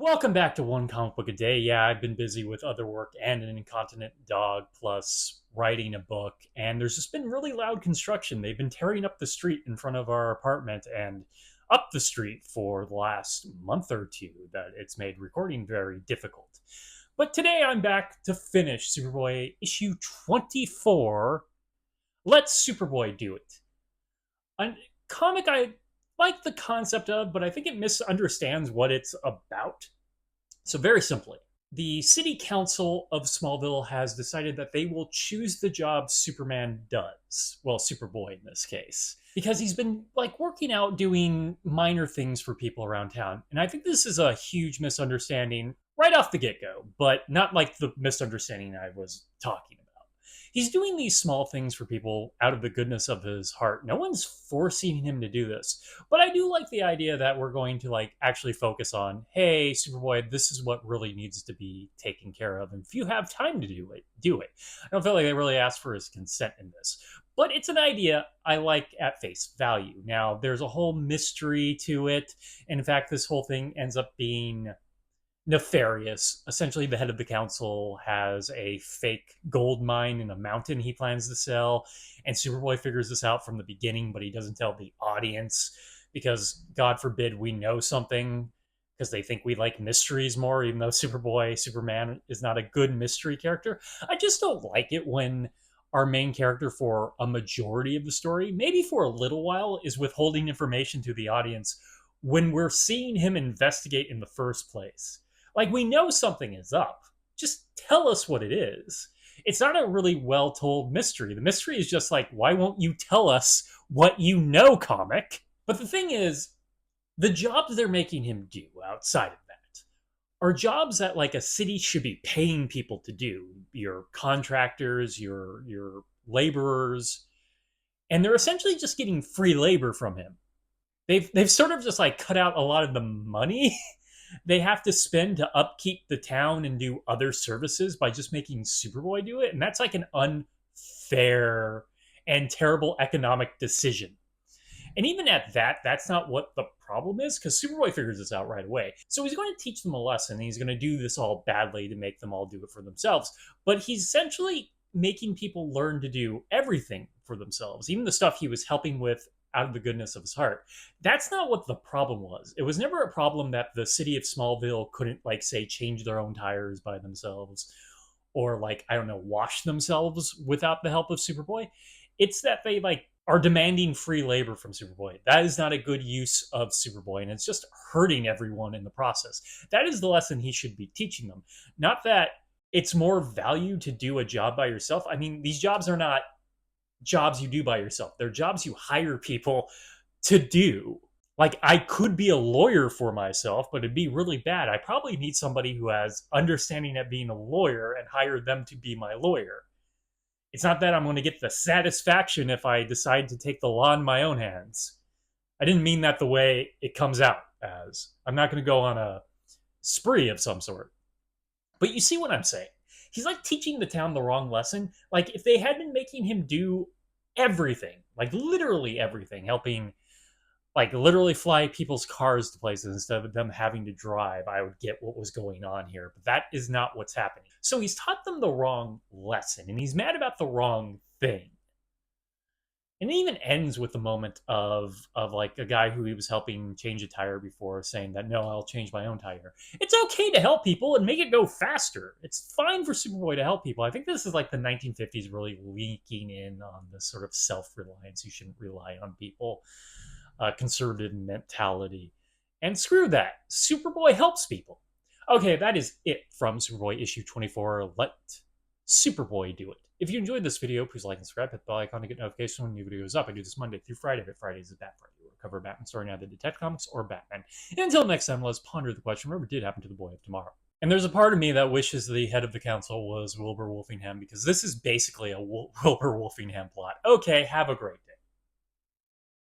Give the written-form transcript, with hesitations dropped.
Welcome back to One Comic Book a Day. Yeah, I've been busy with other work and an incontinent dog, plus writing a book, and there's just been really loud construction. They've been tearing up the street in front of our apartment and up the street for the last month or two that it's made recording very difficult. But today I'm back to finish Superboy issue 24. Let Superboy Do It. A comic I like the concept of, but I think it misunderstands what it's about. So, very simply, the city council of Smallville has decided that they will choose the job Superman does. Well, Superboy in this case. Because he's been working out doing minor things for people around town. And I think this is a huge misunderstanding right off the get go, but not like the misunderstanding I was talking about. He's doing these small things for people out of the goodness of his heart. No one's forcing him to do this. But I do like the idea that we're going to actually focus on, hey, Superboy, this is what really needs to be taken care of. And if you have time to do it, do it. I don't feel like they really asked for his consent in this. But it's an idea I like at face value. Now, there's a whole mystery to it. And in fact, this whole thing ends up being nefarious. Essentially, the head of the council has a fake gold mine in a mountain he plans to sell, and Superboy figures this out from the beginning, but he doesn't tell the audience because, God forbid, we know something because they think we like mysteries more, even though Superman, is not a good mystery character. I just don't like it when our main character for a majority of the story, maybe for a little while, is withholding information to the audience when we're seeing him investigate in the first place. We know something is up. Just tell us what it is. It's not a really well told mystery. The mystery is just why won't you tell us what you know, comic? But the thing is, the jobs they're making him do outside of that are jobs that a city should be paying people to do. Your contractors, your laborers, and they're essentially just getting free labor from him. They've sort of just cut out a lot of the money they have to spend to upkeep the town and do other services by just making Superboy do it. And that's an unfair and terrible economic decision. And even at that, that's not what the problem is, because Superboy figures this out right away. So he's going to teach them a lesson, and he's going to do this all badly to make them all do it for themselves. But he's essentially making people learn to do everything for themselves, even the stuff he was helping with out of the goodness of his heart. That's not what the problem was. It was never a problem that the city of Smallville couldn't, say, change their own tires by themselves or, I don't know, wash themselves without the help of Superboy. It's that they, are demanding free labor from Superboy. That is not a good use of Superboy, and it's just hurting everyone in the process. That is the lesson he should be teaching them. Not that it's more value to do a job by yourself. I mean, these jobs are not jobs you do by yourself. They're jobs you hire people to do. I could be a lawyer for myself, but it'd be really bad. I probably need somebody who has understanding at being a lawyer and hire them to be my lawyer. It's not that I'm going to get the satisfaction if I decide to take the law in my own hands. I didn't mean that the way it comes out as. I'm not going to go on a spree of some sort. But you see what I'm saying. He's teaching the town the wrong lesson. If they had been making him do everything, literally everything, helping literally fly people's cars to places instead of them having to drive, I would get what was going on here. But that is not what's happening. So he's taught them the wrong lesson, and he's mad about the wrong thing. And it even ends with the moment of a guy who he was helping change a tire before saying that, no, I'll change my own tire. It's okay to help people and make it go faster. It's fine for Superboy to help people. I think this is the 1950s really leaking in on this sort of self-reliance. You shouldn't rely on people. Conservative mentality. And screw that. Superboy helps people. Okay, that is it from Superboy issue 24. Let Superboy do it. If you enjoyed this video, please like and subscribe, hit the bell icon to get notifications when new video goes up. I do this Monday through Friday, but Fridays is Bat Friday. We'll cover Batman story now, the Detective Comics or Batman. And until next time, let's ponder the question, whatever did happen to the boy of tomorrow. And there's a part of me that wishes the head of the council was Wilbur Wolfingham, because this is basically a Wilbur Wolfingham plot. Okay, have a great day.